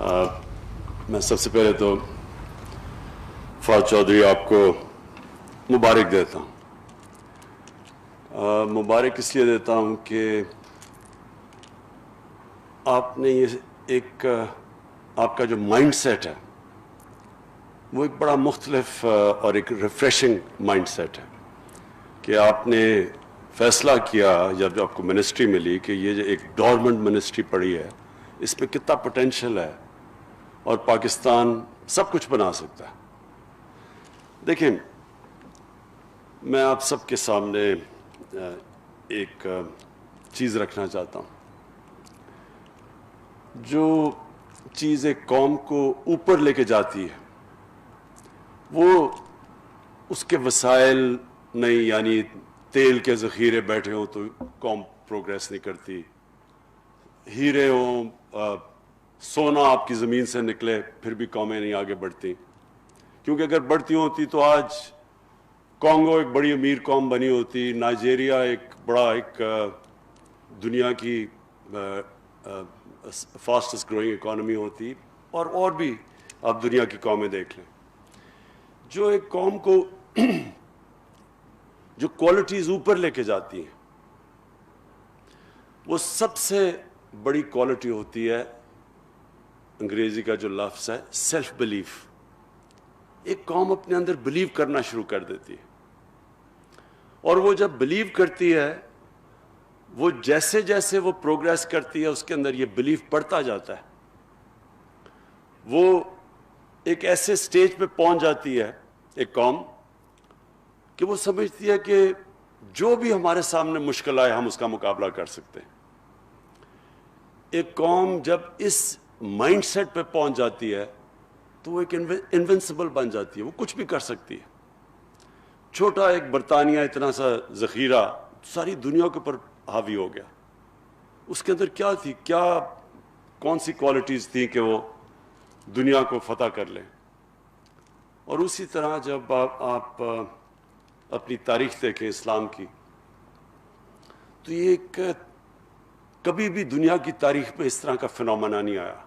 میں سب سے پہلے تو فواد چودھری آپ کو مبارک دیتا ہوں. مبارک اس لیے دیتا ہوں کہ آپ نے یہ ایک آپ کا جو مائنڈ سیٹ ہے وہ ایک بڑا مختلف اور ایک ریفریشنگ مائنڈ سیٹ ہے کہ آپ نے فیصلہ کیا جب آپ کو منسٹری ملی کہ یہ جو ایک ڈورمنٹ منسٹری پڑی ہے اس میں کتنا پوٹینشیل ہے اور پاکستان سب کچھ بنا سکتا ہے. دیکھیں، میں آپ سب کے سامنے ایک چیز رکھنا چاہتا ہوں. جو چیز ایک قوم کو اوپر لے کے جاتی ہے وہ اس کے وسائل نہیں، یعنی تیل کے ذخیرے بیٹھے ہوں تو قوم پروگریس نہیں کرتی، ہیرے ہوں، سونا آپ کی زمین سے نکلے پھر بھی قومیں نہیں آگے بڑھتی، کیونکہ اگر بڑھتی ہوتی تو آج کانگو ایک بڑی امیر قوم بنی ہوتی، نائجیریا ایک بڑا ایک دنیا کی فاسٹسٹ گروئنگ اکانومی ہوتی، اور بھی آپ دنیا کی قومیں دیکھ لیں. جو ایک قوم کو جو کوالٹیز اوپر لے کے جاتی ہیں وہ سب سے بڑی کوالٹی ہوتی ہے، انگریزی کا جو لفظ ہے سیلف بلیف. ایک قوم اپنے اندر بلیو کرنا شروع کر دیتی ہے، اور وہ جب بلیو کرتی ہے وہ جیسے جیسے وہ پروگریس کرتی ہے اس کے اندر یہ بلیف بڑھتا جاتا ہے. وہ ایک ایسے سٹیج پہ پہنچ جاتی ہے ایک قوم کہ وہ سمجھتی ہے کہ جو بھی ہمارے سامنے مشکل آئے ہم اس کا مقابلہ کر سکتے ہیں. ایک قوم جب اس مائنڈ سیٹ پہ پہنچ جاتی ہے تو وہ ایک انوینسیبل بن جاتی ہے، وہ کچھ بھی کر سکتی ہے. چھوٹا ایک برطانیہ اتنا سا ذخیرہ ساری دنیا کے اوپر حاوی ہو گیا. اس کے اندر کیا تھی، کون سی کوالٹیز تھیں کہ وہ دنیا کو فتح کر لیں. اور اسی طرح جب آپ اپنی تاریخ دیکھیں اسلام کی تو یہ ایک کبھی بھی دنیا کی تاریخ میں اس طرح کا فنومنا نہیں آیا.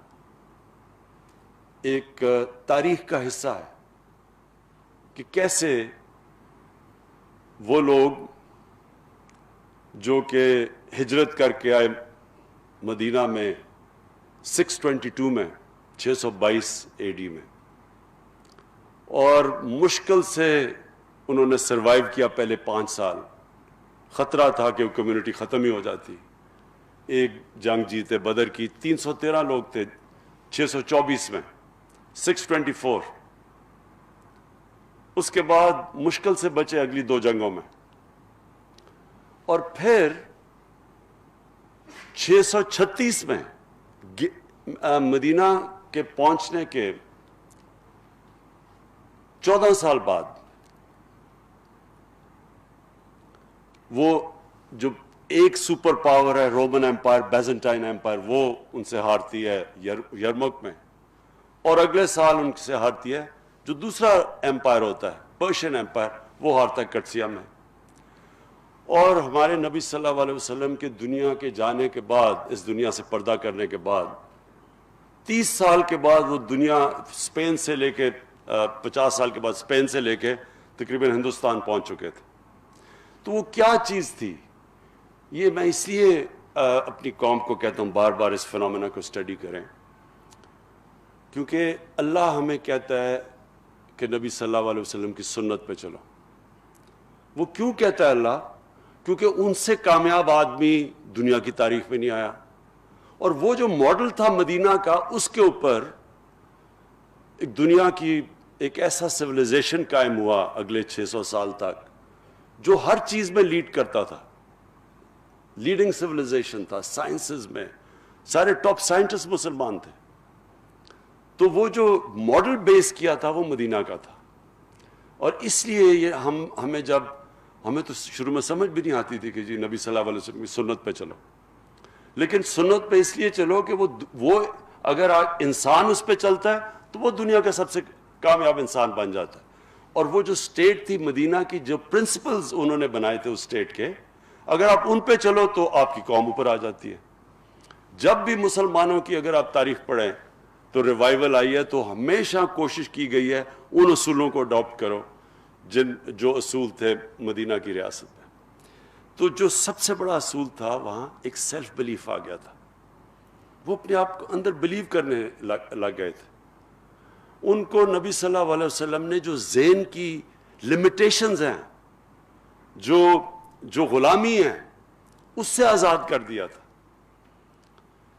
ایک تاریخ کا حصہ ہے کہ کیسے وہ لوگ جو کہ ہجرت کر کے آئے مدینہ میں 622 میں 622 AD میں، اور مشکل سے انہوں نے سروائیو کیا پہلے 5 سال. خطرہ تھا کہ وہ کمیونٹی ختم ہی ہو جاتی. ایک جنگ جیتے بدر کی 313 لوگ تھے 624 میں 624. اس کے بعد مشکل سے بچے اگلی 2 جنگوں میں، اور پھر 636 میں مدینہ کے پہنچنے کے 14 سال بعد وہ جو ایک سپر پاور ہے رومن ایمپائر، بیزنٹائن ایمپائر، وہ ان سے ہارتی ہے یرمک میں، اور اگلے سال ان سے ہارتی ہے جو دوسرا ایمپائر ہوتا ہے پرشین ایمپائر، وہ ہارتا ہے کٹسیا میں. اور ہمارے نبی صلی اللہ علیہ وسلم کے دنیا کے جانے کے بعد، اس دنیا سے پردہ کرنے کے بعد 30 سال کے بعد وہ دنیا اسپین سے لے کے 50 سال کے بعد اسپین سے لے کے تقریباً ہندوستان پہنچ چکے تھے. تو وہ کیا چیز تھی؟ یہ میں اس لیے اپنی قوم کو کہتا ہوں بار بار اس فنومینا کو اسٹڈی کریں، کیونکہ اللہ ہمیں کہتا ہے کہ نبی صلی اللہ علیہ وسلم کی سنت پہ چلو. وہ کیوں کہتا ہے اللہ؟ کیونکہ ان سے کامیاب آدمی دنیا کی تاریخ میں نہیں آیا، اور وہ جو ماڈل تھا مدینہ کا، اس کے اوپر ایک دنیا کی ایک ایسا سویلائزیشن قائم ہوا اگلے 600 سال تک جو ہر چیز میں لیڈ کرتا تھا. لیڈنگ سویلائزیشن تھا سائنسز میں، سارے ٹاپ سائنٹسٹ مسلمان تھے. تو وہ جو ماڈل بیس کیا تھا وہ مدینہ کا تھا. اور اس لیے یہ ہمیں تو شروع میں سمجھ بھی نہیں آتی تھی کہ جی نبی صلی اللہ علیہ وسلم کی سنت پہ چلو، لیکن سنت پہ اس لیے چلو کہ وہ اگر انسان اس پہ چلتا ہے تو وہ دنیا کا سب سے کامیاب انسان بن جاتا ہے. اور وہ جو سٹیٹ تھی مدینہ کی، جو پرنسپلز انہوں نے بنائے تھے اس سٹیٹ کے، اگر آپ ان پہ چلو تو آپ کی قوم اوپر آ جاتی ہے. جب بھی مسلمانوں کی اگر آپ تاریخ پڑھیں تو ریوائول آئی ہے تو ہمیشہ کوشش کی گئی ہے ان اصولوں کو اڈاپٹ کرو جو اصول تھے مدینہ کی ریاست میں. تو جو سب سے بڑا اصول تھا وہاں ایک سیلف بلیف آ گیا تھا. وہ اپنے آپ کو اندر بلیو کرنے لگ گئے تھے. ان کو نبی صلی اللہ علیہ وسلم نے جو ذہن کی لمیٹیشنز ہیں, جو غلامی ہیں, اس سے آزاد کر دیا تھا.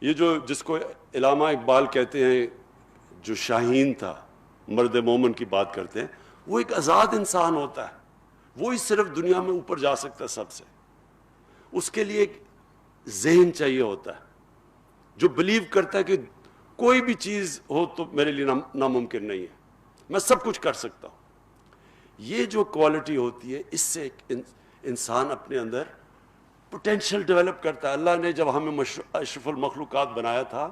یہ جس کو علامہ اقبال کہتے ہیں, جو شاہین تھا, مرد مومن کی بات کرتے ہیں, وہ ایک آزاد انسان ہوتا ہے. وہی صرف دنیا میں اوپر جا سکتا ہے سب سے. اس کے لیے ایک ذہن چاہیے ہوتا ہے جو بلیو کرتا ہے کہ کوئی بھی چیز ہو تو میرے لیے ناممکن نہیں ہے, میں سب کچھ کر سکتا ہوں. یہ جو کوالٹی ہوتی ہے, اس سے انسان اپنے اندر پوٹینشیل ڈیولپ کرتا ہے. اللہ نے جب ہمیں اشرف المخلوقات بنایا تھا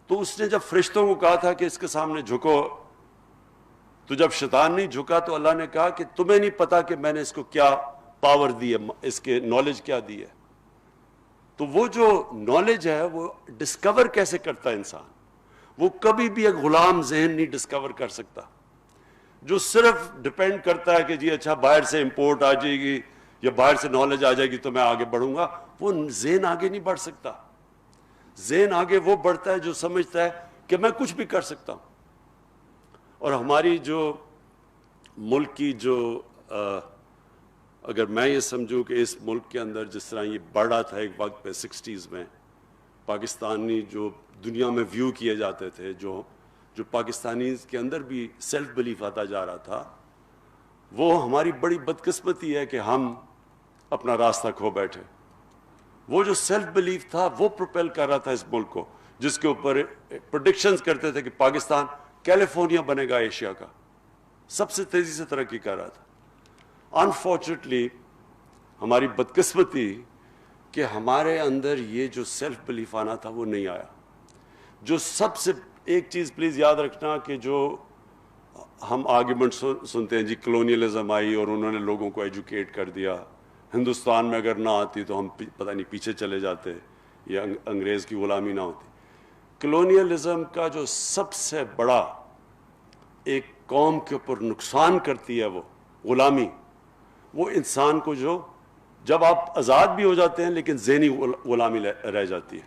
تو اس نے جب فرشتوں کو کہا تھا کہ اس کے سامنے جھکو, تو جب شیطان نہیں جھکا تو اللہ نے کہا کہ تمہیں نہیں پتا کہ میں نے اس کو کیا پاور دی ہے, اس کے نالج کیا دی ہے. تو وہ جو نالج ہے وہ ڈسکور کیسے کرتا ہے انسان؟ وہ کبھی بھی ایک غلام ذہن نہیں ڈسکور کر سکتا جو صرف ڈپینڈ کرتا ہے کہ جی اچھا باہر سے امپورٹ آ جائے گی یا باہر سے نالج آ جائے گی تو میں آگے بڑھوں گا. وہ ذہن آگے نہیں بڑھ سکتا. ذہن آگے وہ بڑھتا ہے جو سمجھتا ہے کہ میں کچھ بھی کر سکتا ہوں. اور ہماری جو ملک کی اگر میں یہ سمجھوں کہ اس ملک کے اندر جس طرح یہ بڑھا تھا ایک وقت پہ 60s میں, پاکستانی جو دنیا میں ویو کیے جاتے تھے, جو پاکستانیز کے اندر بھی سیلف بلیف آتا جا رہا تھا, وہ ہماری بڑی بدقسمتی ہے کہ ہم اپنا راستہ کھو بیٹھے. وہ جو سیلف بلیف تھا وہ پروپیل کر رہا تھا اس ملک کو, جس کے اوپر پریڈکشنز کرتے تھے کہ پاکستان کیلیفورنیا بنے گا ایشیا کا, سب سے تیزی سے ترقی کر رہا تھا. انفارچونیٹلی ہماری بدقسمتی کہ ہمارے اندر یہ جو سیلف بلیف آنا تھا وہ نہیں آیا. جو سب سے ایک چیز پلیز یاد رکھنا کہ جو ہم آرگیومنٹ سنتے ہیں جی کلونیلزم آئی اور انہوں نے لوگوں کو ایجوکیٹ کر دیا, ہندوستان میں اگر نہ آتی تو ہم پتہ نہیں پیچھے چلے جاتے یا انگریز کی غلامی نہ ہوتی. کلونیلزم کا جو سب سے بڑا ایک قوم کے اوپر نقصان کرتی ہے وہ غلامی, وہ انسان کو جب آپ آزاد بھی ہو جاتے ہیں لیکن ذہنی غلامی رہ جاتی ہے.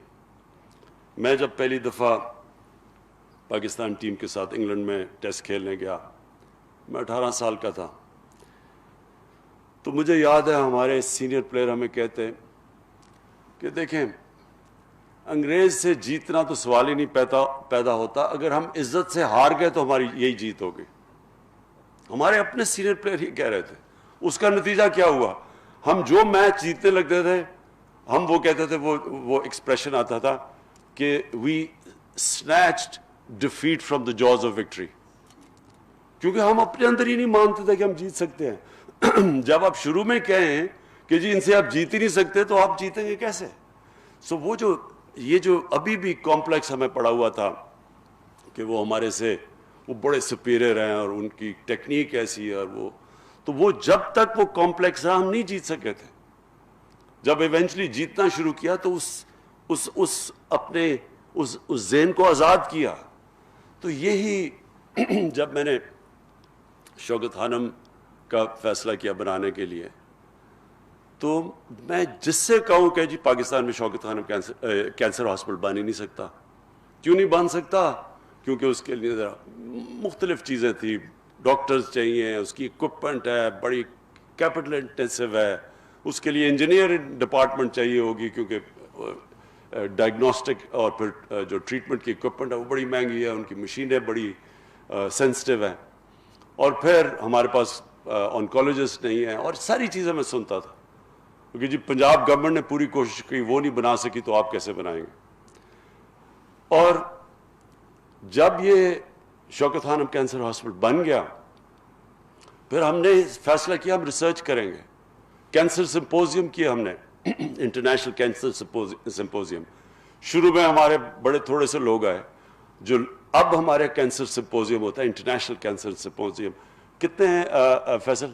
میں جب پہلی دفعہ پاکستان ٹیم کے ساتھ انگلینڈ میں ٹیسٹ کھیلنے گیا, میں 18 سال کا تھا, تو مجھے یاد ہے ہمارے سینئر پلیئر ہمیں کہتے کہ دیکھیں انگریز سے جیتنا تو سوال ہی نہیں پیدا ہوتا, اگر ہم عزت سے ہار گئے تو ہماری یہی جیت ہوگی. ہمارے اپنے سینئر پلیئر ہی کہہ رہے تھے. اس کا نتیجہ کیا ہوا؟ ہم جو میچ جیتنے لگتے تھے ہم وہ کہتے تھے, وہ ایکسپریشن آتا تھا کہ وی snatched defeat from the jaws of victory, کیونکہ ہم اپنے اندر ہی نہیں مانتے تھے کہ ہم جیت سکتے ہیں. جب آپ شروع میں کہیں کہ جی ان سے آپ جیت ہی نہیں سکتے تو آپ جیتیں گے کیسے؟ وہ یہ جو ابھی بھی کمپلیکس ہمیں پڑا ہوا تھا کہ وہ ہمارے سے وہ بڑے سپیریئر ہیں اور ان کی ٹیکنیک ایسی ہے, اور وہ جب تک وہ کمپلیکس رہا ہم نہیں جیت سکے تھے. جب ایونچولی جیتنا شروع کیا تو اپنے ذہن کو آزاد کیا. تو یہی جب میں نے شوکت خانم کا فیصلہ کیا بنانے کے لیے, تو میں جس سے کہوں کہ جی پاکستان میں شوکت خانم کینسر ہاسپٹل بن ہی نہیں سکتا. کیوں نہیں بن سکتا؟ کیونکہ اس کے لیے مختلف چیزیں تھیں, ڈاکٹرز چاہیے, اس کی اکوپمنٹ ہے, بڑی کیپٹل انٹینسو ہے, اس کے لیے انجینئر ڈپارٹمنٹ چاہیے ہوگی کیونکہ ڈائگنوسٹک اور پھر جو ٹریٹمنٹ کی اکوپمنٹ ہے وہ بڑی مہنگی ہے, ان کی مشینیں بڑی سینسٹیو ہیں, اور پھر ہمارے پاس آنکولوجسٹ نہیں ہیں, اور ساری چیزیں میں سنتا تھا. کیونکہ جی پنجاب گورنمنٹ نے پوری کوشش کی, وہ نہیں بنا سکی تو آپ کیسے بنائیں گے. اور جب یہ شوکت خانم کینسر ہاسپٹل بن گیا, پھر ہم نے فیصلہ کیا ہم ریسرچ کریں گے. کینسر سمپوزیم کیا ہم نے, انٹرنیشنل کینسر سمپوزیم. شروع میں ہمارے بڑے تھوڑے سے لوگ آئے, جو اب ہمارے کینسر سمپوزیم ہوتا ہے انٹرنیشنل کینسر سمپوزیم. کتنے ہیں فیصل؟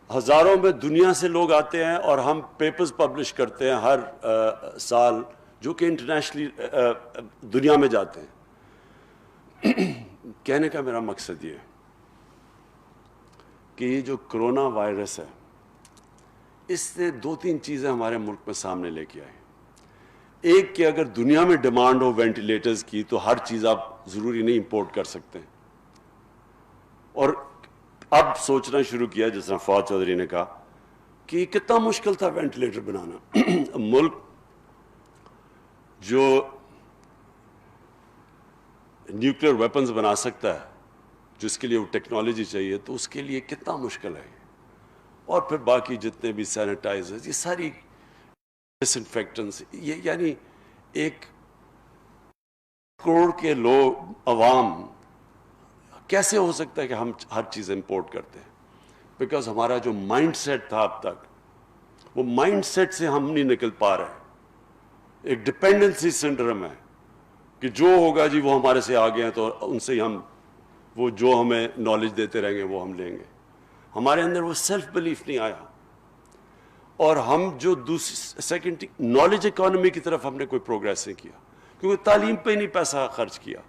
ہزاروں میں دنیا سے لوگ آتے ہیں, اور ہم پیپرز پبلش کرتے ہیں ہر سال جو کہ انٹرنیشنلی دنیا میں جاتے ہیں. کہنے کا میرا مقصد یہ ہے کہ یہ جو کرونا وائرس ہے اس نے 2-3 چیزیں ہمارے ملک میں سامنے لے کے آئی. ایک کہ اگر دنیا میں ڈیمانڈ ہو وینٹیلیٹرز کی تو ہر چیز آپ ضروری نہیں امپورٹ کر سکتے ہیں. اور اب سوچنا شروع کیا جس طرح فواد چودھری نے کہا کہ یہ کتنا مشکل تھا وینٹیلیٹر بنانا. ملک جو نیوکلیر ویپنز بنا سکتا ہے جس کے لیے وہ ٹیکنالوجی چاہیے تو اس کے لیے کتنا مشکل ہے. اور پھر باقی جتنے بھی سینیٹائزرز یہ ساری ڈس انفیکٹنٹس یہ یعنی 1 کروڑ کے لوگ عوام کیسے ہو سکتا ہے کہ ہم ہر چیز امپورٹ کرتے ہیں. بیکاز ہمارا جو مائنڈ سیٹ تھا اب تک وہ مائنڈ سیٹ سے ہم نہیں نکل پا رہے. ایک ڈپینڈنسی سنڈرم ہے کہ جو ہوگا جی وہ ہمارے سے آگے ہیں تو ان سے ہم وہ جو ہمیں نالج دیتے رہیں گے وہ ہم لیں گے. ہمارے اندر وہ سیلف بلیف نہیں آیا. اور ہم جو دوسری سیکنڈ نالج اکانومی کی طرف ہم نے کوئی پروگریس نہیں کیا کیونکہ تعلیم پہ نہیں پیسہ خرچ کیا,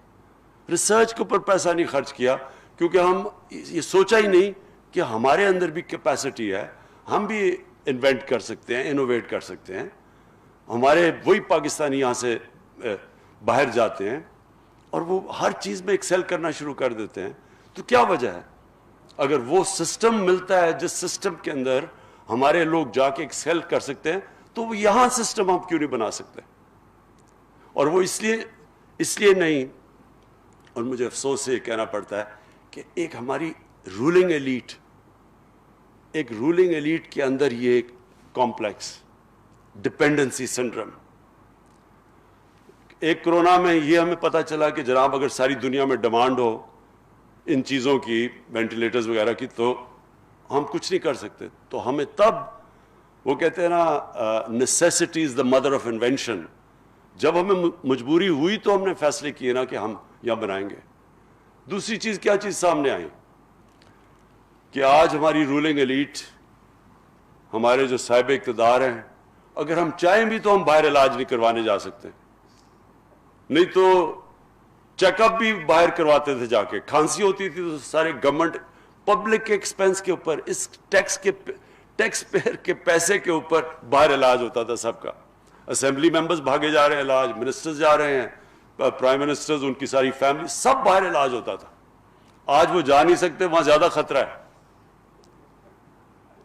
ریسرچ کے اوپر پیسہ نہیں خرچ کیا کیونکہ ہم یہ سوچا ہی نہیں کہ ہمارے اندر بھی کیپیسٹی ہے, ہم بھی انوینٹ کر سکتے ہیں, انوویٹ کر سکتے ہیں. ہمارے وہی پاکستانی یہاں سے باہر جاتے ہیں اور وہ ہر چیز میں ایکسل کرنا شروع کر دیتے ہیں. تو کیا وجہ ہے؟ اگر وہ سسٹم ملتا ہے جس سسٹم کے اندر ہمارے لوگ جا کے ایکسل کر سکتے ہیں تو وہ یہاں سسٹم ہم کیوں نہیں بنا سکتے؟ اور وہ اس لیے نہیں. اور مجھے افسوس سے یہ کہنا پڑتا ہے کہ ایک ہماری رولنگ ایلیٹ کے اندر یہ ایک کمپلیکس ڈپینڈنسی سنڈرم. ایک کرونا میں یہ ہمیں پتہ چلا کہ جناب اگر ساری دنیا میں ڈیمانڈ ہو ان چیزوں کی وینٹیلیٹرز وغیرہ کی تو ہم کچھ نہیں کر سکتے. تو ہمیں تب وہ کہتے ہیں نا necessity is the mother of invention. جب ہمیں مجبوری ہوئی تو ہم نے فیصلے کیے نا کہ ہم یہاں بنائیں گے. دوسری چیز کیا چیز سامنے آئی کہ آج ہماری رولنگ ایلیٹ ہمارے جو صاحب اقتدار ہیں اگر ہم چاہیں بھی تو ہم باہر علاج نہیں کروانے جا سکتے. نہیں تو چیک اپ بھی باہر کرواتے تھے جا کے. کھانسی ہوتی تھی تو سارے گورنمنٹ پبلک کے ایکسپینس کے اوپر اس ٹیکس پیئر کے پیسے کے اوپر باہر علاج ہوتا تھا سب کا. اسمبلی ممبرز بھاگے جا رہے ہیں علاج, منسٹرز جا رہے ہیں, پرائم منسٹرز ان کی ساری فیملی سب باہر علاج ہوتا تھا. آج وہ جا نہیں سکتے, وہاں زیادہ خطرہ ہے.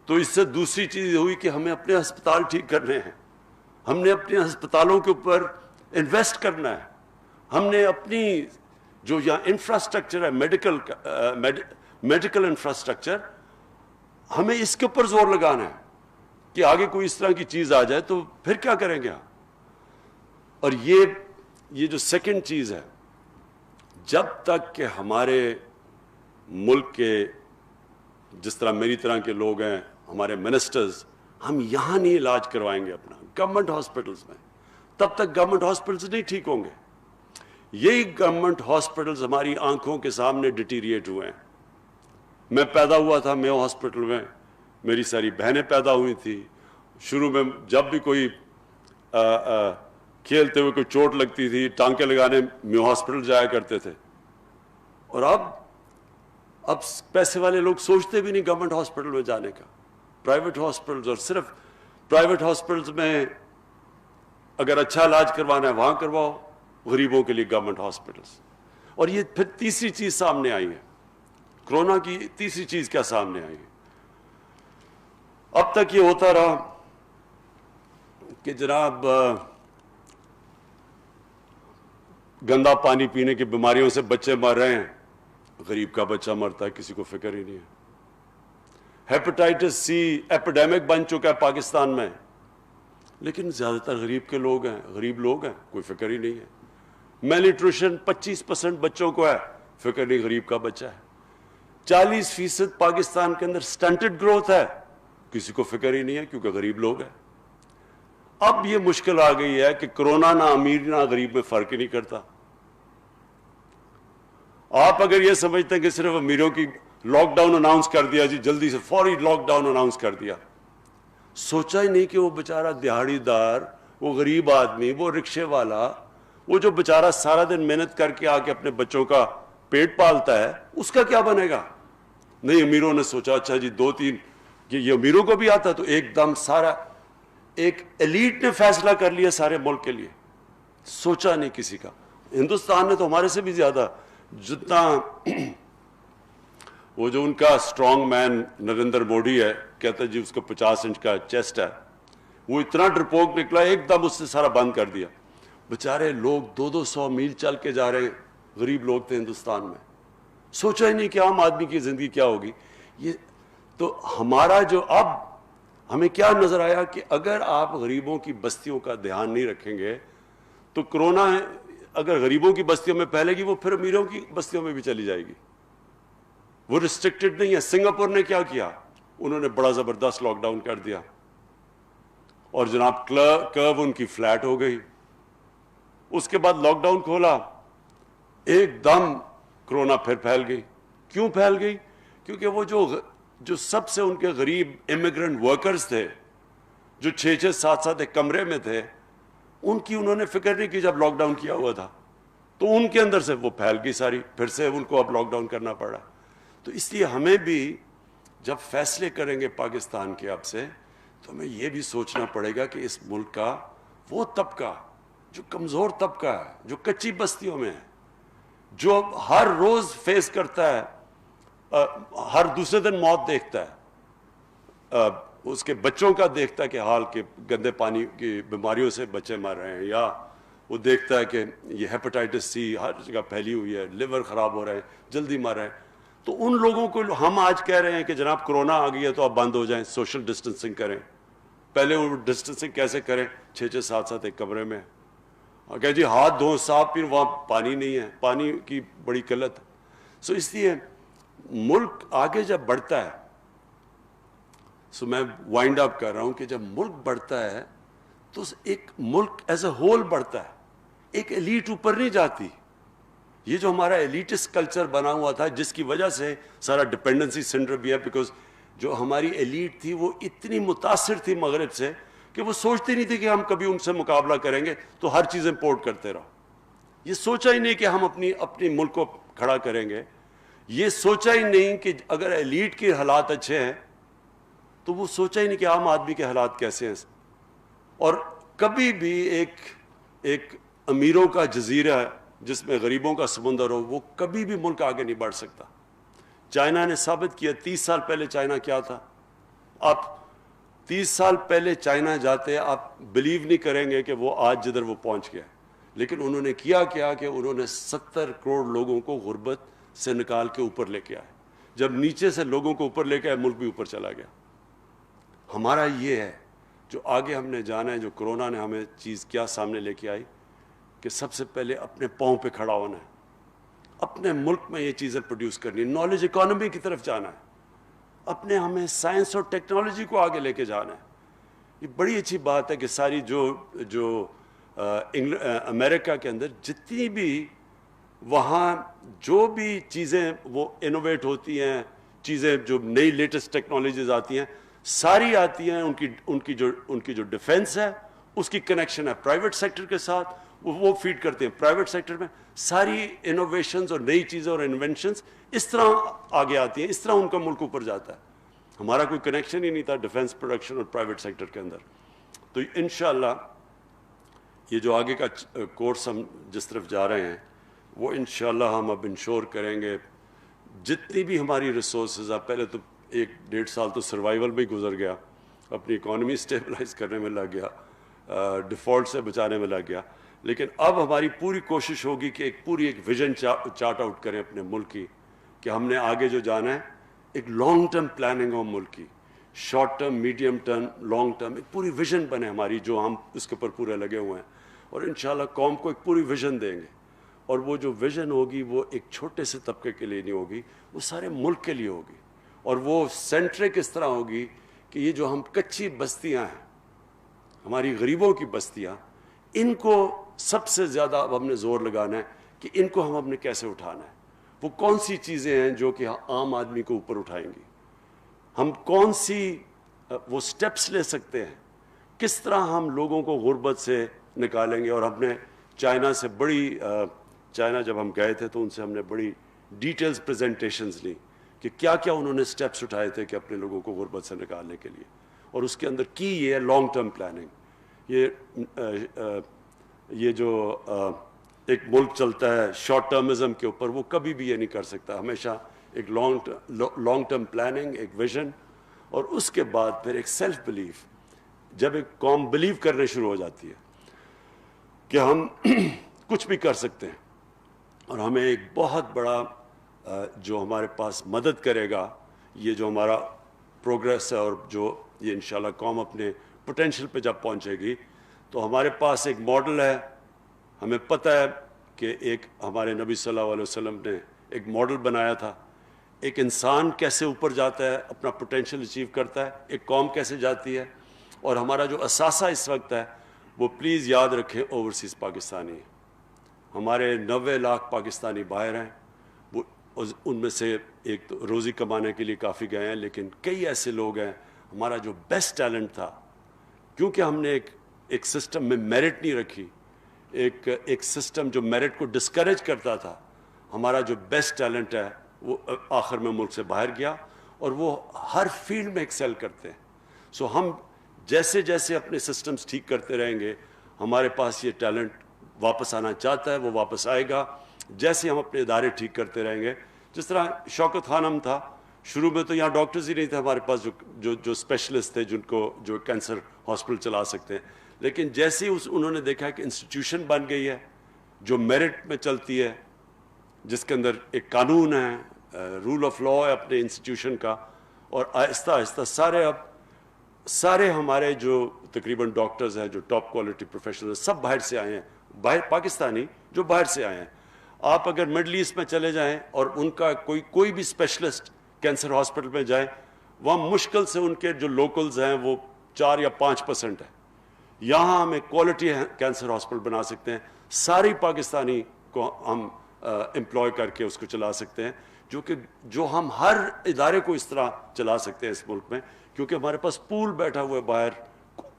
تو اس سے دوسری چیز ہوئی کہ ہمیں اپنے ہسپتال ٹھیک کرنے ہیں, ہم نے اپنے ہسپتالوں کے اوپر انویسٹ کرنا ہے, ہم نے اپنی جو یہاں انفراسٹرکچر ہے میڈیکل انفراسٹرکچر ہمیں اس کے اوپر زور لگانا ہے کہ آگے کوئی اس طرح کی چیز آ جائے تو پھر کیا کریں گے. اور یہ جو سیکنڈ چیز ہے, جب تک کہ ہمارے ملک کے جس طرح میری طرح کے لوگ ہیں, ہمارے منسٹرز, ہم یہاں نہیں علاج کروائیں گے اپنا گورنمنٹ ہاسپٹلز میں, تب تک گورنمنٹ ہاسپٹلز نہیں ٹھیک ہوں گے. یہی گورنمنٹ ہاسپٹلز ہماری آنکھوں کے سامنے ڈیٹیریٹ ہوئے ہیں. میں پیدا ہوا تھا میو ہاسپٹل میں, میری ساری بہنیں پیدا ہوئی تھی. شروع میں جب بھی کوئی کھیلتے ہوئے کوئی چوٹ لگتی تھی ٹانکے لگانے میو ہاسپٹل جایا کرتے تھے. اور اب پیسے والے لوگ سوچتے بھی نہیں گورنمنٹ ہاسپٹل میں جانے کا. پرائیویٹ ہاسپٹلز, اور صرف پرائیویٹ ہاسپٹلز میں اگر اچھا علاج کروانا ہے وہاں کرواؤ, غریبوں کے لیے گورنمنٹ ہاسپٹلز. اور یہ پھر تیسری چیز سامنے آئی ہے, کرونا کی تیسری چیز کیا سامنے آئی ہے. اب تک یہ ہوتا رہا کہ جناب گندا پانی پینے کی بیماریوں سے بچے مر رہے ہیں, غریب کا بچہ مرتا ہے, کسی کو فکر ہی نہیں ہے. ہیپاٹائٹس سی ایپیڈیمک بن چکا ہے پاکستان میں, لیکن زیادہ تر غریب کے لوگ ہیں, غریب لوگ ہیں, کوئی فکر ہی نہیں ہے. میل نیوٹریشن 25% بچوں کو ہے, فکر نہیں غریب کا بچہ ہے. 40% پاکستان کے اندر سٹنٹڈ گروتھ ہے, کسی کو فکر ہی نہیں ہے کیونکہ غریب لوگ ہیں. اب یہ مشکل آ گئی ہے کہ کرونا نہ امیر نہ غریب میں فرق ہی نہیں کرتا. آپ اگر یہ سمجھتے ہیں کہ صرف امیروں کی لاک ڈاؤن اناؤنس کر دیا, جی جلدی سے فوری لاک ڈاؤن اناؤنس کر دیا, سوچا ہی نہیں کہ وہ بیچارہ دیہڑی دار وہ غریب آدمی, وہ رکشے والا, وہ جو بیچارہ سارا دن محنت کر کے آ کے اپنے بچوں کا پیٹ پالتا ہے, اس کا کیا بنے گا؟ نہیں, امیروں نے سوچا اچھا جی 2-3 یہ امیروں کو بھی آتا, تو ایک دم سارا ایک ایلیٹ نے فیصلہ کر لیا سارے ملک کے لیے, سوچا نہیں کسی کا. ہندوستان نے تو ہمارے سے بھی زیادہ, جتنا وہ جو ان کا اسٹرانگ مین نریندر موڈی ہے, کہتا ہے جی اس کا 50 انچ کا چیسٹ ہے, وہ اتنا ڈرپوک نکلا ایک دم اس نے سارا بند کر دیا. بیچارے لوگ 200 میل چل کے جا رہے ہیں, غریب لوگ تھے ہندوستان میں, سوچا ہی نہیں کہ عام آدمی کی زندگی کیا ہوگی. یہ تو ہمارا جو اب ہمیں کیا نظر آیا کہ اگر آپ غریبوں کی بستیوں کا دھیان نہیں رکھیں گے تو کرونا اگر غریبوں کی بستیوں میں پھیلے گی, وہ پھر امیروں کی بستیوں میں بھی چلی جائے گی. وہ ریسٹرکٹڈ نہیں ہے. سنگاپور نے کیا کیا, انہوں نے بڑا زبردست لاک ڈاؤن کر دیا, اور جناب کرو ان کی فلیٹ ہو گئی. اس کے بعد لاک ڈاؤن کھولا, ایک دم کرونا پھر پھیل گئی. کیوں پھیل گئی؟ کیونکہ وہ جو سب سے ان کے غریب امیگرنٹ ورکرز تھے, جو 6-6 7-7 ایک کمرے میں تھے, ان کی انہوں نے فکر نہیں کی جب لاک ڈاؤن کیا ہوا تھا, تو ان کے اندر سے وہ پھیل گئی ساری, پھر سے ان کو اب لاک ڈاؤن کرنا پڑا. تو اس لیے ہمیں بھی جب فیصلے کریں گے پاکستان کے اب سے, تو ہمیں یہ بھی سوچنا پڑے گا کہ اس ملک کا وہ طبقہ جو کمزور طبقہ ہے, جو کچی بستیوں میں ہے, جو ہر روز فیس کرتا ہے, ہر دوسرے دن موت دیکھتا ہے, اس کے بچوں کا دیکھتا ہے کہ حال کے گندے پانی کی بیماریوں سے بچے مر رہے ہیں, یا وہ دیکھتا ہے کہ یہ ہیپاٹائٹس سی ہر جگہ پھیلی ہوئی ہے, لیور خراب ہو رہے ہیں, جلدی مر رہے ہیں. تو ان لوگوں کو ہم آج کہہ رہے ہیں کہ جناب کرونا آ گئی ہے تو آپ بند ہو جائیں, سوشل ڈسٹنسنگ کریں. پہلے وہ ڈسٹنسنگ کیسے کریں؟ 6-6 7-7 ایک کمرے میں, اور کہ جی ہاتھ دھویں صاف, پھر وہاں پانی نہیں ہے, پانی کی بڑی قلت ہے. سو اس لیے ملک آگے جب بڑھتا ہے, سو میں وائنڈ اپ کر رہا ہوں کہ جب ملک بڑھتا ہے تو ایک ملک ایز اے ہول بڑھتا ہے, ایک ایلیٹ اوپر نہیں جاتی. یہ جو ہمارا ایلیٹس کلچر بنا ہوا تھا, جس کی وجہ سے سارا ڈپینڈنسی سنڈروم بھی ہے, بیکاز جو ہماری ایلیٹ تھی وہ اتنی متاثر تھی مغرب سے کہ وہ سوچتی نہیں تھی کہ ہم کبھی ان سے مقابلہ کریں گے, تو ہر چیز امپورٹ کرتے رہو. یہ سوچا ہی نہیں کہ ہم اپنی ملک کو کھڑا کریں گے. یہ سوچا ہی نہیں کہ اگر ایلیٹ کے حالات اچھے ہیں تو وہ سوچا ہی نہیں کہ عام آدمی کے حالات کیسے ہیں. اور کبھی بھی ایک امیروں کا جزیرہ جس میں غریبوں کا سمندر ہو, وہ کبھی بھی ملک آگے نہیں بڑھ سکتا. چائنا نے ثابت کیا. 30 سال پہلے چائنا کیا تھا؟ آپ 30 سال پہلے چائنا جاتے آپ بلیو نہیں کریں گے کہ وہ آج جدھر وہ پہنچ گیا. لیکن انہوں نے کیا کہ انہوں نے 70 کروڑ لوگوں کو غربت سے نکال کے اوپر لے کے آئے. جب نیچے سے لوگوں کو اوپر لے کے آئے, ملک بھی اوپر چلا گیا. ہمارا یہ ہے جو آگے ہم نے جانا ہے. جو کرونا نے ہمیں چیز کیا سامنے لے کے آئی کہ سب سے پہلے اپنے پاؤں پہ کھڑا ہونا ہے, اپنے ملک میں یہ چیزیں پروڈیوس کرنی ہے, نالج اکانومی کی طرف جانا ہے, ہمیں سائنس اور ٹیکنالوجی کو آگے لے کے جانا ہے. یہ بڑی اچھی بات ہے کہ ساری جو امریکہ کے اندر جتنی بھی وہاں جو بھی چیزیں وہ انوویٹ ہوتی ہیں, چیزیں جو نئی لیٹسٹ ٹیکنالوجیز آتی ہیں, ساری آتی ہیں. ان کی جو ڈیفنس ہے اس کی کنیکشن ہے پرائیویٹ سیکٹر کے ساتھ, وہ فیڈ کرتے ہیں پرائیویٹ سیکٹر میں. ساری انوویشنز اور نئی چیزیں اور انوینشنز اس طرح آگے آتی ہیں, اس طرح ان کا ملک اوپر جاتا ہے. ہمارا کوئی کنیکشن ہی نہیں تھا ڈیفنس پروڈکشن اور پرائیویٹ سیکٹر کے اندر. تو انشاءاللہ یہ جو آگے کا کورس ہم جس طرف جا رہے ہیں وہ انشاءاللہ ہم اب انشور کریں گے جتنی بھی ہماری ریسورسز ہیں. پہلے تو 1-1.5 سال تو سروائیول میں ہی گزر گیا, اپنی اکانومی اسٹیبلائز کرنے میں لگ گیا, ڈیفالٹ سے بچانے میں لگ گیا. لیکن اب ہماری پوری کوشش ہوگی کہ ایک ویژن چارٹ آؤٹ کریں اپنے ملک کی, کہ ہم نے آگے جو جانا ہے ایک لانگ ٹرم پلاننگ ہو ملک کی, short term, medium term, long term, ایک پوری ویژن بنے ہماری, جو ہم اس کے اوپر پورے لگے ہوئے ہیں. اور انشاءاللہ قوم کو ایک پوری ویژن دیں گے, اور وہ جو ویژن ہوگی وہ ایک چھوٹے سے طبقے کے لیے نہیں ہوگی, وہ سارے ملک کے لیے ہوگی. اور وہ سینٹرک اس طرح ہوگی کہ یہ جو ہم کچی بستیاں ہیں, ہماری غریبوں کی بستیاں, ان کو سب سے زیادہ اب ہم نے زور لگانا ہے کہ ان کو ہم نے کیسے اٹھانا ہے. وہ کون سی چیزیں ہیں جو کہ عام آدمی کو اوپر اٹھائیں گی, ہم کون سی وہ سٹیپس لے سکتے ہیں, کس طرح ہم لوگوں کو غربت سے نکالیں گے. اور ہم نے چائنا سے چائنا جب ہم گئے تھے تو ان سے ہم نے بڑی ڈیٹیلز پریزنٹیشنز لی کہ کیا کیا انہوں نے سٹیپس اٹھائے تھے کہ اپنے لوگوں کو غربت سے نکالنے کے لیے. اور اس کے اندر یہ ہے لانگ ٹرم پلاننگ. یہ جو ایک ملک چلتا ہے شارٹ ٹرمزم کے اوپر, وہ کبھی بھی یہ نہیں کر سکتا. ہمیشہ ایک لانگ ٹرم پلاننگ, ایک ویژن, اور اس کے بعد پھر ایک سیلف بلیف. جب ایک قوم بلیو کرنے شروع ہو جاتی ہے کہ ہم کچھ بھی کر سکتے ہیں, اور ہمیں ایک بہت بڑا جو ہمارے پاس مدد کرے گا, یہ جو ہمارا پروگریس ہے, اور جو یہ انشاءاللہ قوم اپنے پوٹینشیل پہ جب پہنچے گی, تو ہمارے پاس ایک ماڈل ہے. ہمیں پتہ ہے کہ ایک ہمارے نبی صلی اللہ علیہ وسلم نے ایک ماڈل بنایا تھا, ایک انسان کیسے اوپر جاتا ہے, اپنا پوٹینشیل اچیو کرتا ہے, ایک قوم کیسے جاتی ہے. اور ہمارا جو اثاثہ اس وقت ہے وہ پلیز یاد رکھیں اوورسیز پاکستانی ہیں. ہمارے 90 لاکھ پاکستانی باہر ہیں. وہ ان میں سے ایک تو روزی کمانے کے لیے کافی گئے ہیں, لیکن کئی ایسے لوگ ہیں. ہمارا جو بیسٹ ٹیلنٹ تھا, کیونکہ ہم نے ایک سسٹم میں میرٹ نہیں رکھی, ایک سسٹم جو میرٹ کو ڈسکریج کرتا تھا, ہمارا جو بیسٹ ٹیلنٹ ہے وہ آخر میں ملک سے باہر گیا, اور وہ ہر فیلڈ میں ایکسیل کرتے ہیں. سو ہم جیسے جیسے اپنے سسٹمز ٹھیک کرتے رہیں گے, ہمارے پاس یہ ٹیلنٹ واپس آنا چاہتا ہے, وہ واپس آئے گا. جیسے ہم اپنے ادارے ٹھیک کرتے رہیں گے, جس طرح شوکت خانم تھا, شروع میں تو یہاں ڈاکٹرز ہی نہیں تھے ہمارے پاس جو اسپیشلسٹ تھے جو کینسر ہاسپٹل چلا سکتے ہیں. لیکن جیسے ہی انہوں نے دیکھا کہ انسٹیٹیوشن بن گئی ہے جو میرٹ میں چلتی ہے, جس کے اندر ایک قانون ہے, رول آف لا ہے اپنے انسٹیٹیوشن کا, اور آہستہ آہستہ سارے ہمارے جو تقریباً ڈاکٹرز ہیں, جو ٹاپ کوالٹی پروفیشنل, سب باہر سے آئے ہیں, باہر پاکستانی جو باہر سے آئے ہیں. آپ اگر مڈل ایسٹ میں چلے جائیں اور ان کا کوئی بھی اسپیشلسٹ کینسر ہاسپٹل میں جائیں, وہاں مشکل سے ان کے جو لوکلز ہیں وہ 4 یا 5% ہیں. یہاں ہم ایک کوالٹی کینسر ہاسپٹل بنا سکتے ہیں, ساری پاکستانی کو ہم امپلوائے کر کے اس کو چلا سکتے ہیں, جو ہم ہر ادارے کو اس طرح چلا سکتے ہیں اس ملک میں, کیونکہ ہمارے پاس پول بیٹھا ہوا ہے باہر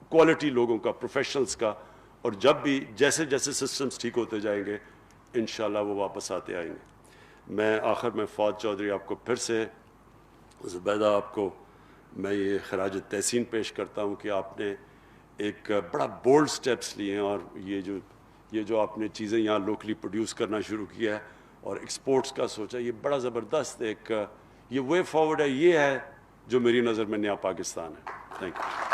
کوالٹی لوگوں کا, پروفیشنلز کا. اور جب بھی جیسے جیسے سسٹمز ٹھیک ہوتے جائیں گے, انشاءاللہ وہ واپس آتے آئیں گے. میں آخر میں فواد چودھری آپ کو پھر سے, زبیدہ آپ کو میں یہ خراج تحسین پیش کرتا ہوں کہ آپ نے ایک بڑا بولڈ سٹیپس لیے ہیں, اور یہ جو آپ نے چیزیں یہاں لوکلی پروڈیوس کرنا شروع کیا ہے اور ایکسپورٹس کا سوچا, یہ بڑا زبردست ایک یہ وے فارورڈ ہے. یہ ہے جو میری نظر میں نیا پاکستان ہے. Thank you.